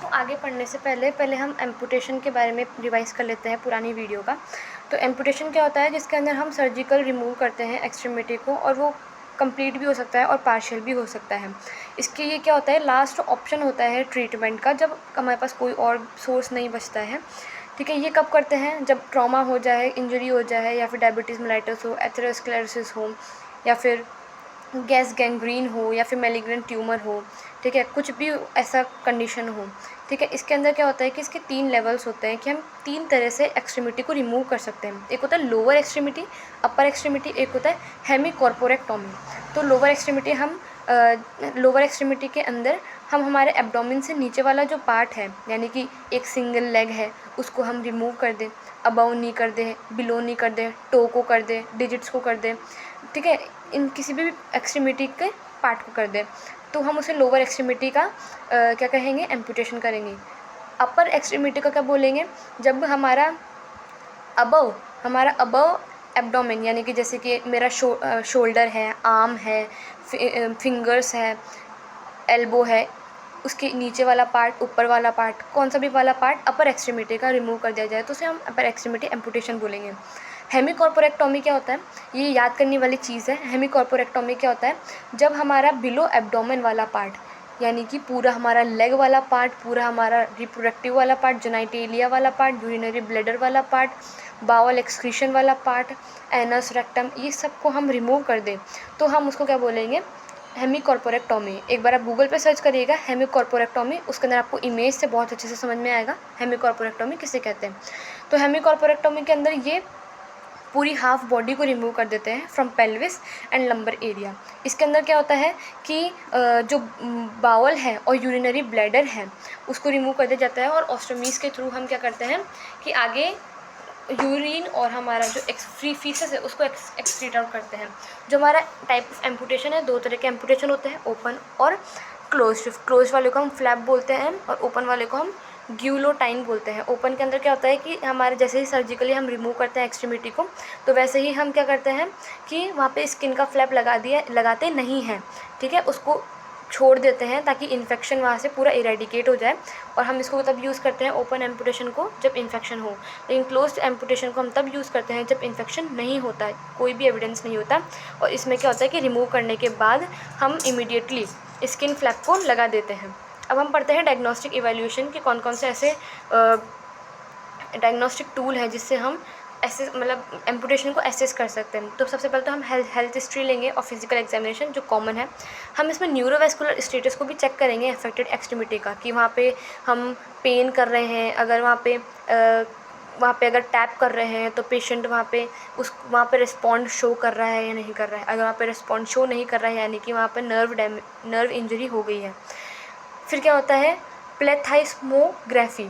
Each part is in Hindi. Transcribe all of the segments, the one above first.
तो आगे पढ़ने से पहले हम एम्पुटेशन के बारे में रिवाइज़ कर लेते हैं पुरानी वीडियो का। तो एम्पुटेशन क्या होता है, जिसके अंदर हम सर्जिकल रिमूव करते हैं एक्सट्रीमिटी को, और वो कंप्लीट भी हो सकता है और पार्शियल भी हो सकता है। इसके ये क्या होता है, लास्ट ऑप्शन होता है ट्रीटमेंट का, जब हमारे पास कोई और सोर्स नहीं बचता है। ठीक है, ये कब करते हैं, जब ट्रॉमा हो जाए, इंजरी हो जाए, या फिर डायबिटीज़ मेलाइटस हो, एथेरोस्क्लेरोसिस हो, या फिर गैस गैंग्रीन हो, या फिर मैलिग्नेंट ट्यूमर हो। ठीक है, कुछ भी ऐसा कंडीशन हो। ठीक है, इसके अंदर क्या होता है कि इसके 3 लेवल्स होते हैं कि हम 3 तरह से एक्सट्रीमिटी को रिमूव कर सकते हैं। एक होता है लोअर एक्सट्रीमिटी, अपर एक्सट्रीमिटी, एक होता है हेमिकॉर्पोरेक्टोमी। तो लोअर एक्सट्रीमिटी के अंदर हम हमारे एब्डोमेन से नीचे वाला जो पार्ट है, यानी कि एक सिंगल लेग है, उसको हम रिमूव कर दें। अबव नी कर दें, बिलो नी कर दें, टो को कर दें, डिजिट्स को कर दें। ठीक है, इन किसी भी एक्सट्रीमिटी के पार्ट को कर दें, तो हम उसे लोअर एक्सट्रीमिटी का क्या कहेंगे, एम्पुटेशन करेंगे। अपर एक्सट्रीमिटी का क्या बोलेंगे, जब हमारा अबव एब्डोमेन, यानी कि जैसे कि मेरा शोल्डर है, आर्म है, फिंगर्स है, एल्बो है, उसके नीचे वाला पार्ट, ऊपर वाला पार्ट, कौन सा भी वाला पार्ट अपर एक्सट्रीमिटी का रिमूव कर दिया जाए, तो उसे हम अपर एक्सट्रीमिटी एम्पुटेशन बोलेंगे। हेमिकॉर्पोरेक्टोमी क्या होता है, ये याद करने वाली चीज़ है। हेमिकॉर्पोरेक्टोमी क्या होता है, जब हमारा बिलो एब्डोमेन वाला पार्ट, यानी कि पूरा हमारा लेग वाला पार्ट, पूरा हमारा रिप्रोडक्टिव वाला पार्ट, जेनाइटेलिया वाला पार्ट, यूरिनरी ब्लैडर वाला पार्ट, बावल एक्सक्रीशन वाला पार्ट, एनस रेक्टम, ये सब को हम रिमूव कर दें, तो हम उसको क्या बोलेंगे, हेमिकॉर्पोरेक्टोमी। एक बार आप गूगल पे सर्च करिएगा हेमिकॉर्पोरेक्टोमी, उसके अंदर आपको इमेज से बहुत अच्छे से समझ में आएगा हेमिकॉर्पोरेक्टोमी किसे कहते हैं। तो हेमिकॉर्पोरेक्टोमी के अंदर ये पूरी हाफ बॉडी को रिमूव कर देते हैं from pelvis and lumbar area. इसके अंदर क्या होता है कि जो बावल है और यूरिनरी ब्लैडर है, उसको रिमूव कर दिया जाता है, और ऑस्टोमीज के थ्रू हम क्या करते हैं कि आगे यूरिन और हमारा जो फ्री फीसेस है उसको एक्सक्रीट आउट करते हैं। जो हमारा टाइप ऑफ एम्पुटेशन है, 2 तरह के एम्पुटेशन होते हैं, ओपन और क्लोज वाले को हम फ्लैप बोलते हैं, और ओपन वाले को हम ग्यूलोटाइन बोलते हैं। ओपन के अंदर क्या होता है कि हमारे जैसे ही सर्जिकली हम रिमूव करते हैं एक्सट्रीमिटी को, तो वैसे ही हम क्या करते हैं कि वहाँ पे स्किन का फ्लैप लगाते नहीं हैं। ठीक है, उसको छोड़ देते हैं ताकि इन्फेक्शन वहाँ से पूरा इरेडिकेट हो जाए, और हम इसको तब यूज़ करते हैं ओपन एम्पुटेशन को जब इन्फेक्शन हो, लेकिन क्लोज्ड एम्पुटेशन को हम तब यूज़ करते हैं जब इन्फेक्शन नहीं होता है, कोई भी एविडेंस नहीं होता। और इसमें क्या होता है कि रिमूव करने के बाद हम इमीडिएटली स्किन फ्लैप को लगा देते हैं। अब हम पढ़ते हैं डायग्नोस्टिक इवैल्यूएशन के कौन कौन से ऐसे डायग्नोस्टिक टूल है जिससे हम एसेस मतलब एम्पुटेशन को एसेस कर सकते हैं। तो सबसे पहले तो हम हेल्थ हिस्ट्री लेंगे और फिजिकल एग्जामिनेशन जो कॉमन है। हम इसमें न्यूरोवेस्कुलर स्टेटस को भी चेक करेंगे अफेक्टेड एक्सट्रीमिटी का, कि वहाँ पे हम पेन कर रहे हैं, अगर वहाँ पे अगर टैप कर रहे हैं तो पेशेंट वहाँ पे रिस्पॉन्ड शो कर रहा है या नहीं कर रहा है। अगर वहाँ पे रिस्पॉन्ड शो नहीं कर रहा है यानी कि वहाँ पे नर्व इंजरी हो गई है। फिर क्या होता है, प्लेथाइस्मोग्राफी,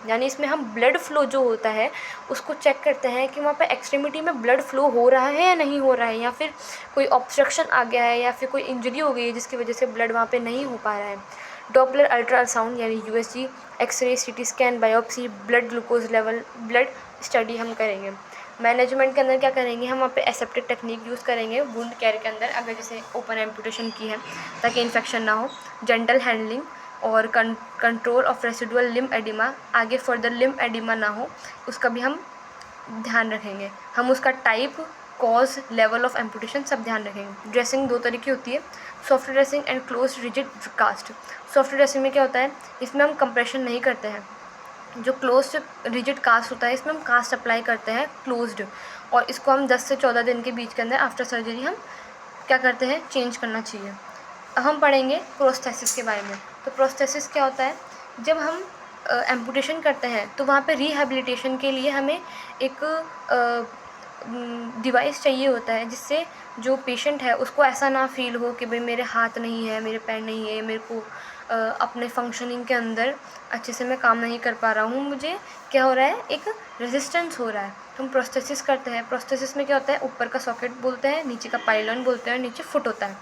यानी इसमें हम ब्लड फ्लो जो होता है उसको चेक करते हैं कि वहाँ पे एक्सट्रीमिटी में ब्लड फ्लो हो रहा है या नहीं हो रहा है, या फिर कोई ऑब्स्ट्रक्शन आ गया है, या फिर कोई इंजरी हो गई है जिसकी वजह से ब्लड वहाँ पे नहीं हो पा रहा है। डॉपलर अल्ट्रासाउंड यानी USG, X ray, CT scan, biopsy, blood glucose level, blood study हम करेंगे। मैनेजमेंट के अंदर क्या करेंगे, हम वहाँ पे एसेप्टिक टेक्निक यूज़ करेंगे वुंड केयर के अंदर, अगर जैसे ओपन एम्पुटेशन की है ताकि इन्फेक्शन ना हो। जेंटल हैंडलिंग और control of residual limb oedema, आगे फर्दर लिम्ब एडिमा ना हो उसका भी हम ध्यान रखेंगे। हम उसका type, cause, level of amputation सब ध्यान रखेंगे। ड्रेसिंग 2 तरह की होती है, soft dressing and close rigid cast. Soft dressing में क्या होता है, इसमें हम कंप्रेशन नहीं करते हैं। जो क्लोज रिजिड कास्ट होता है इसमें हम कास्ट अप्लाई करते हैं क्लोज्ड, और इसको हम 10 से 14 दिन के बीच के अंदर आफ्टर सर्जरी हम क्या करते हैं, चेंज करना चाहिए। अब हम पढ़ेंगे प्रोस्थेसिस के बारे में। तो प्रोस्थेसिस क्या होता है, जब हम एम्पुटेशन करते हैं तो वहाँ पे रिहैबिलिटेशन के लिए हमें एक डिवाइस चाहिए होता है जिससे जो पेशेंट है उसको ऐसा ना फील हो कि भाई मेरे हाथ नहीं है, मेरे पैर नहीं है, मेरे को अपने फंक्शनिंग के अंदर अच्छे से मैं काम नहीं कर पा रहा हूँ, मुझे क्या हो रहा है, एक रेजिस्टेंस हो रहा है। तो हम प्रोस्थेसिस करते हैं। प्रोस्थेसिस में क्या होता है, ऊपर का सॉकेट बोलते हैं, नीचे का पाइलॉन बोलते हैं, नीचे फुट होता है।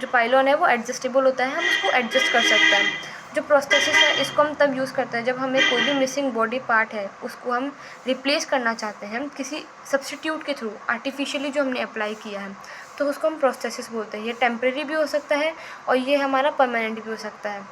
जो पाइलॉन है वो एडजस्टेबल होता है, हम उसको एडजस्ट कर सकते हैं। जो प्रोस्थेसिस है इसको हम तब यूज़ करते हैं जब हमें कोई भी मिसिंग बॉडी पार्ट है उसको हम रिप्लेस करना चाहते हैं, हम किसी सब्स्टिट्यूट के थ्रू आर्टिफिशियली जो हमने अप्लाई किया है, तो उसको हम प्रोस्थेसिस बोलते हैं। ये टेम्प्रेरी भी हो सकता है और ये हमारा परमानेंट भी हो सकता है।